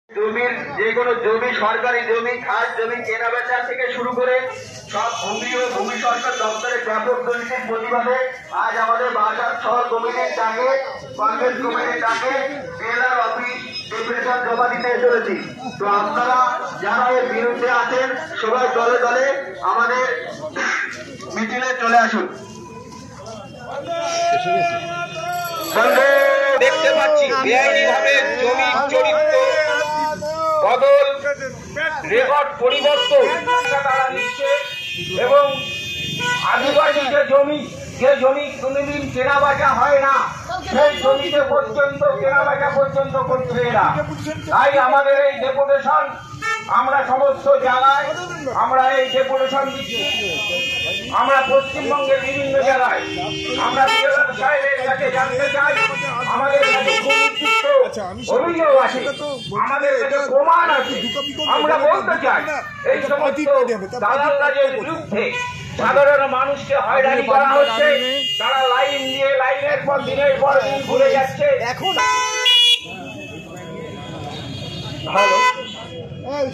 জমির যে কোনো জমি, সরকারি জমি, খাস জমি কেনা বেচা থেকে শুরু করে সব ভূমি ও ভূমি সংস্কার দপ্তরের ব্যাপক দুর্নীতির প্রতিবাদে আজ আমাদের বারাসাত শহর কমিটির ডাকে, কংগ্রেস কমিটির ডাকে বিএলআর অফিস ডেপুটেশন জমা দিতে চলেছি। তো আপনারা যারা এর বিরুদ্ধে আছেন সবাই দলে দলে আমাদের মিছিলে চলে আসুন। দেখতে পাচ্ছি বেআইনি ভাবে জমি চরিত্র বদল, রেকর্ড পরিবর্তন তারা নিচ্ছে এবং আদিবাসী যে জমি কোনোদিন কেনা বেচা হয় না, সেই জমিতে পর্যন্ত কেনা বেচা পর্যন্ত করছে এরা। তাই আমাদের এই ডেপুটেশন, আমরা সমস্ত জায়গায় আমরা এই ডেপুটেশন দিচ্ছি। আমরা পশ্চিমবঙ্গের বিভিন্ন জায়গায় আমরা বিএলআর সাহেবের কাছে জানতে চাই, আমাদের কাছে সুনির্দিষ্ট অভিযোগ আছে, আমাদের কাছে প্রমাণ আছে। আমরা বলতে চাই এই সমস্ত দালাল রাজের বিরুদ্ধে সাধারণ মানুষকে হয়রানি করা হচ্ছে। তারা লাইন দিয়ে লাইনের পর দিনের পর দিন ঘুরে যাচ্ছে। এখন হ্যালো,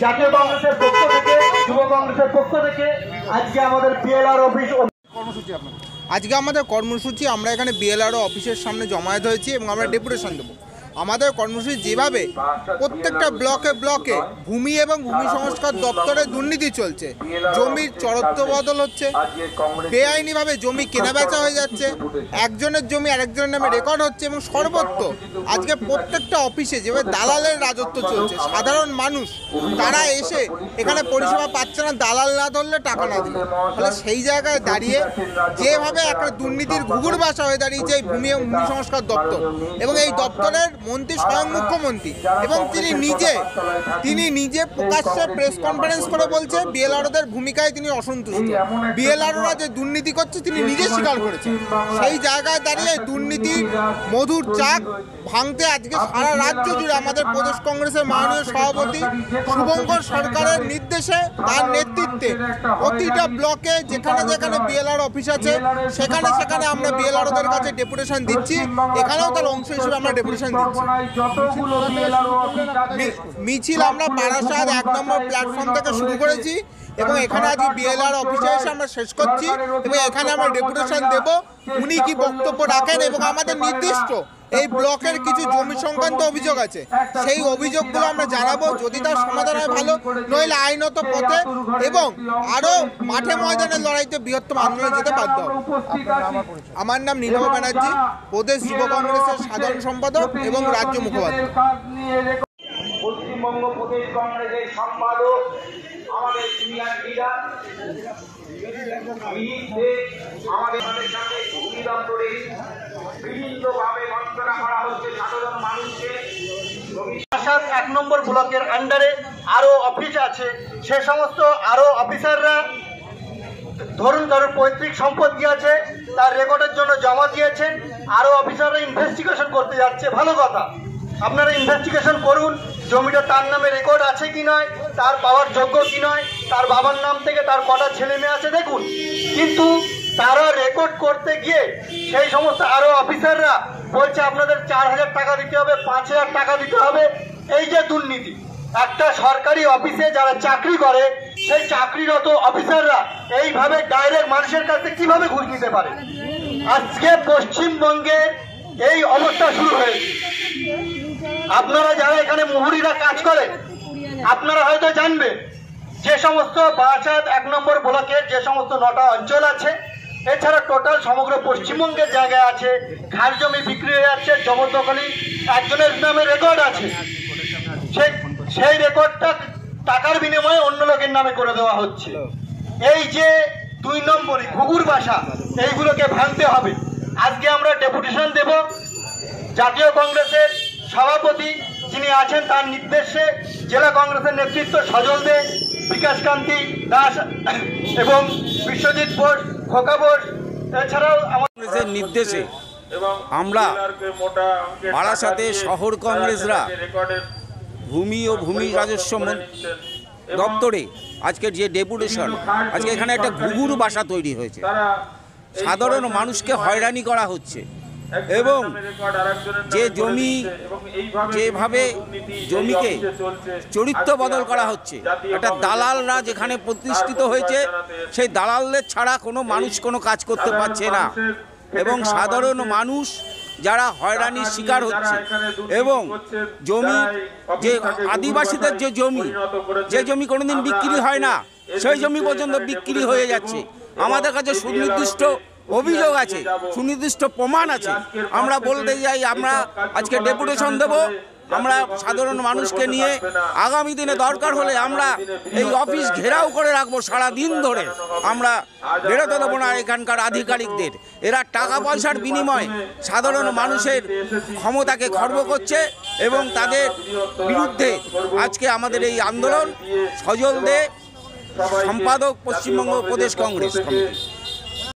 জাতীয় কংগ্রেসের পক্ষ থেকে, যুব কংগ্রেসের পক্ষ থেকে আজকে আমাদের বিএলআর অফিস আজকে আমাদের কর্মসূচি, আমরা এখানে বিএলআর অফিসের সামনে জমায়েত হয়েছি এবং আমরা ডেপুটেশন দেবো। আমাদের কর্মসূচি যেভাবে প্রত্যেকটা ব্লকে ব্লকে ভূমি এবং ভূমি সংস্কার দপ্তরে দুর্নীতি চলছে, জমির চরত্ব বদল হচ্ছে, বেআইনিভাবে জমি কেনাবেচা হয়ে যাচ্ছে, একজনের জমি আরেকজনের নামে রেকর্ড হচ্ছে এবং সর্বত্র আজকে প্রত্যেকটা অফিসে যেভাবে দালালের রাজত্ব চলছে। সাধারণ মানুষ তারা এসে এখানে পরিষেবা পাচ্ছে না, দালাল না ধরলে টাকা না দিলে। তাহলে সেই জায়গায় দাঁড়িয়ে যেভাবে একটা দুর্নীতির ঘুঘুর বাসা হয়ে দাঁড়িয়েছে এই ভূমি এবং ভূমি সংস্কার দপ্তর, এবং এই দপ্তরের মন্ত্রী স্বয়ং মুখ্যমন্ত্রী, এবং তিনি নিজে প্রকাশ্যে প্রেস কনফারেন্স করে বলছে বিএলআরওদের ভূমিকায় তিনি অসন্তুষ্ট। বিএলআরওরা যে দুর্নীতি করছে তিনি নিজে স্বীকার করেছেন। সেই জায়গায় দাঁড়িয়ে দুর্নীতি মধুর চাক ভাঙতে আজকে সারা রাজ্য জুড়ে আমাদের প্রদেশ কংগ্রেসের মাননীয় সভাপতি শুভঙ্কর সরকারের নির্দেশে, তার নেতৃত্বে প্রতিটা ব্লকে যেখানে যেখানে বিএলআর অফিস আছে সেখানে সেখানে আমরা বিএলআরওদের কাছে ডেপুটেশন দিচ্ছি। এখানেও তার অংশ হিসেবে আমরা ডেপুটেশন দিচ্ছি। মিছিল আমরা বারাসাত 1 নম্বর প্ল্যাটফর্ম থেকে শুরু করেছি এবং এখানে আজকে বিএলআর অফিসে এসে আমরা শেষ করছি এবং এখানে আমরা ডেপুটেশন দেব। উনি কি বক্তব্য রাখেন এবং আমাদের নির্দিষ্ট এই ব্লকের কিছু জমি সংক্রান্ত অভিযোগ আছে, সেই অভিযোগগুলো আমরা জানাবো। যদি তার সমাধান হয় ভালো, নইলে আইনত পথে এবং আরো মাঠে ময়দানের লড়াইতে বৃহত্তম আন্দোলন যেতে বাধ্য হবে। আমার নাম নীলম ব্যানার্জি, প্রদেশ যুব কংগ্রেসের সাধারণ সম্পাদক এবং রাজ্য মুখপাত্র। পশ্চিমবঙ্গ প্রদেশ কংগ্রেসের সম্পাদক আমাদের সিনিয়র লিডার আমাদের সামনে ভূমি দপ্তরে বিভিন্নভাবে বঞ্চনা করা হচ্ছে সাধারণ মানুষকে। 1 নম্বর ব্লকের আন্ডারে আরো অফিস আছে, সে সমস্ত আরো অফিসাররা ধরুন পৈতৃক সম্পত্তি আছে, তার রেকর্ডের জন্য জমা দিয়েছেন। আরো অফিসাররা ইনভেস্টিগেশন করতে যাচ্ছে, ভালো কথা, আপনারা ইনভেস্টিগেশন করুন। জমিটা তার নামে রেকর্ড আছে কি নয়, তার পাওয়ার যোগ্য কি নয়, তার বাবার নাম থেকে তার কটা ছেলে মেয়ে আছে দেখুন। কিন্তু তারা রেকর্ড করতে গিয়ে সেই সমস্ত আরো অফিসাররা বলছে আপনাদের 4000 টাকা দিতে হবে, 5000 টাকা দিতে হবে। এই যে দুর্নীতি, একটা সরকারি অফিসে যারা চাকরি করে সেই চাকরিরত অফিসাররা এইভাবে ডাইরেক্ট মানুষের কাছে কিভাবে ঘুষ নিতে পারে? আজকে পশ্চিমবঙ্গের এই অবস্থা শুরু হয়েছে। আপনারা যারা এখানে মুহুরিরা কাজ করেন আপনারা হয়তো জানবেন যে সমস্ত বারাসাত 1 নম্বর ব্লকের যে সমস্ত 9টা অঞ্চল আছে, এছাড়া টোটাল সমগ্র পশ্চিমবঙ্গের জায়গায় আছে খাস জমি বিক্রি হয়ে যাচ্ছে, জবরদখলি একজনের নামে রেকর্ড আছে, সেই রেকর্ডটা টাকার বিনিময়ে অন্য লোকের নামে করে দেওয়া হচ্ছে। এই যে 2 নম্বরই ঘুঘুর বাসা, এইগুলোকে ভাঙতে হবে। আজকে আমরা ডেপুটেশন দেব। জাতীয় কংগ্রেসের সভাপতি যিনি আছেন তার নির্দেশে জেলা কংগ্রেসের নেতৃত্ব সজল দে, বিকাশ কান্তি দাস এবং বিশ্বজিৎ বোস, খোকা বোস, এছাড়াও কংগ্রেসের নির্দেশে আমরা বারাসাতে শহর কংগ্রেসরা ভূমি ও ভূমি রাজস্ব দপ্তরে আজকে যে ডেপুটেশন, আজকে এখানে একটা ঘুঘুর বাসা তৈরি হয়েছে, সাধারণ মানুষকে হয়রানি করা হচ্ছে। এবং যে জমি যেভাবে জমিকে চরিত্র বদল করা হচ্ছে, একটা দালালরা যেখানে প্রতিষ্ঠিত হয়েছে সেই দালালদের ছাড়া কোনো মানুষ কোনো কাজ করতে পারছে না এবং সাধারণ মানুষ যারা হয়রানির শিকার হচ্ছে এবং জমি যে আদিবাসীদের যে জমি কোনোদিন বিক্রি হয় না সেই জমি পর্যন্ত বিক্রি হয়ে যাচ্ছে। আমাদের কাছে সুনির্দিষ্ট অভিযোগ আছে, সুনির্দিষ্ট প্রমাণ আছে। আমরা বলতে যাই, আমরা আজকে ডেপুটেশন দেব, আমরা সাধারণ মানুষকে নিয়ে আগামী দিনে দরকার হলে আমরা এই অফিস ঘেরাও করে রাখবো সারা দিন ধরে। আমরা বেরোতে দেবো না এখানকার আধিকারিকদের। এরা টাকা পয়সার বিনিময়ে সাধারণ মানুষের ক্ষমতাকে খর্ব করছে এবং তাদের বিরুদ্ধে আজকে আমাদের এই আন্দোলন। সজল দে, সম্পাদক, পশ্চিমবঙ্গ প্রদেশ কংগ্রেস কমিটি।